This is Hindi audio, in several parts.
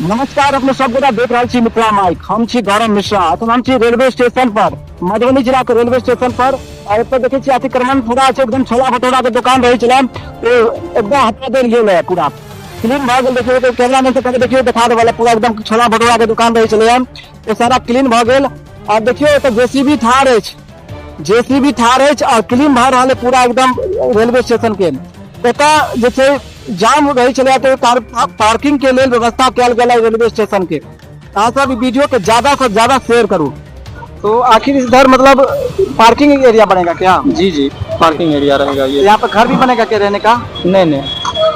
नमस्कार, अपने सब गोटा देख रहा छी मिथिला माइक। हम छी गौरव मिश्रा। तो हम छी रेलवे स्टेशन पर, मधुबनी जिला के रेलवे स्टेशन पर। और एतऽ देखै छी अतिक्रमण पूरा छै, एकदम छोला भटूरा के दुकान रही छलै तो एकदम हटा देल गेल है, पूरा क्लीन भ गेल। देखियो तो कैमरा में से पहले देखियो दिखा देवला, पूरा एकदम छोला भटूरा के दुकान रही छलै तो सारा क्लीन भ गेल। और देखियो एतऽ जेसीबी ठाड़ अछि, जेसीबी ठाड़ अछि और क्लीन भ रहल है पूरा एकदम रेलवे स्टेशन के। एतऽ जे छै जाम रही चले तो पार्किंग के लिए व्यवस्था कल गया रेलवे स्टेशन के। अहाँ सब वीडियो के ज्यादा से ज्यादा शेयर करूँ। तो आखिर इधर मतलब पार्किंग एरिया बनेगा क्या? जी जी, पार्किंग एरिया रहेगा ये। यहाँ पे घर भी बनेगा क्या रहने का? नहीं नहीं,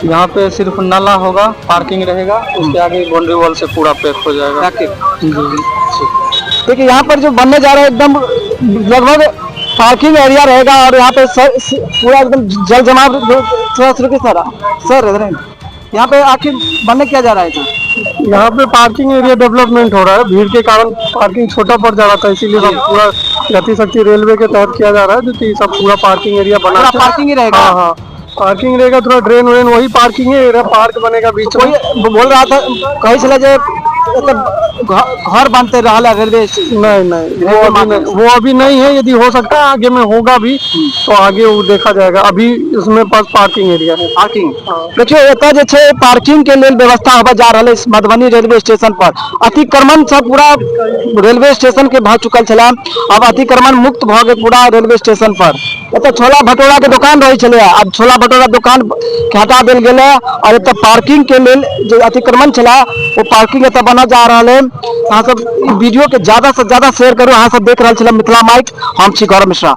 यहाँ पे सिर्फ नाला होगा, पार्किंग रहेगा, उसके आगे बाउंड्री वॉल से पूरा पैक हो जाएगा। जी जी, देखिए यहाँ पर जो बनने जा रहा है एकदम लगभग पार्किंग एरिया रहेगा। और यहाँ पे पूरा एकदम जल जमाव सर यहाँ पे आखिर बनने क्या जा रहा है? यहाँ पे पार्किंग एरिया डेवलपमेंट हो रहा है, भीड़ के कारण पार्किंग छोटा पड़ जा रहा था, इसीलिए सब पूरा गति शक्ति रेलवे के तहत किया जा रहा है, जो कि सब पूरा पार्किंग एरिया बना। पार्किंग ही रहेगा? हाँ हाँ, पार्किंग रहेगा, थोड़ा ड्रेन व्रेन वही पार्किंग है, पार्क बनेगा बीच में। बोल रहा था कहीं चला जाए घर बनते रहा रेलवे स्टेशन। नहीं, वो अभी नहीं है। यदि हो सकता है आगे में होगा भी, तो आगे वो देखा जाएगा। अभी इसमें पास पार्किंग एरिया है। पार्किंग देखियो एतऽ जे छै पार्किंग के लिए व्यवस्था होगा जा रहा है इस मधुबनी रेलवे स्टेशन पर। अतिक्रमण से पूरा रेलवे स्टेशन के भ चुकल छला, अब अतिक्रमण मुक्त भ गए पूरा रेलवे स्टेशन पर। एतऽ छोला भटूरा के दुकान रही छलै, अब छोला भटूरा दुकान के हटा देल गेलै। और एतऽ पार्किंग के लिए जो अतिक्रमण छला वो पार्किंग एतऽ बना जा रहा है। अहाँ सब वीडियो के ज्यादा से ज्यादा शेयर करू। अहाँ सब देख रहे छलै मिथिला माइक। हम छी गौरव मिश्रा।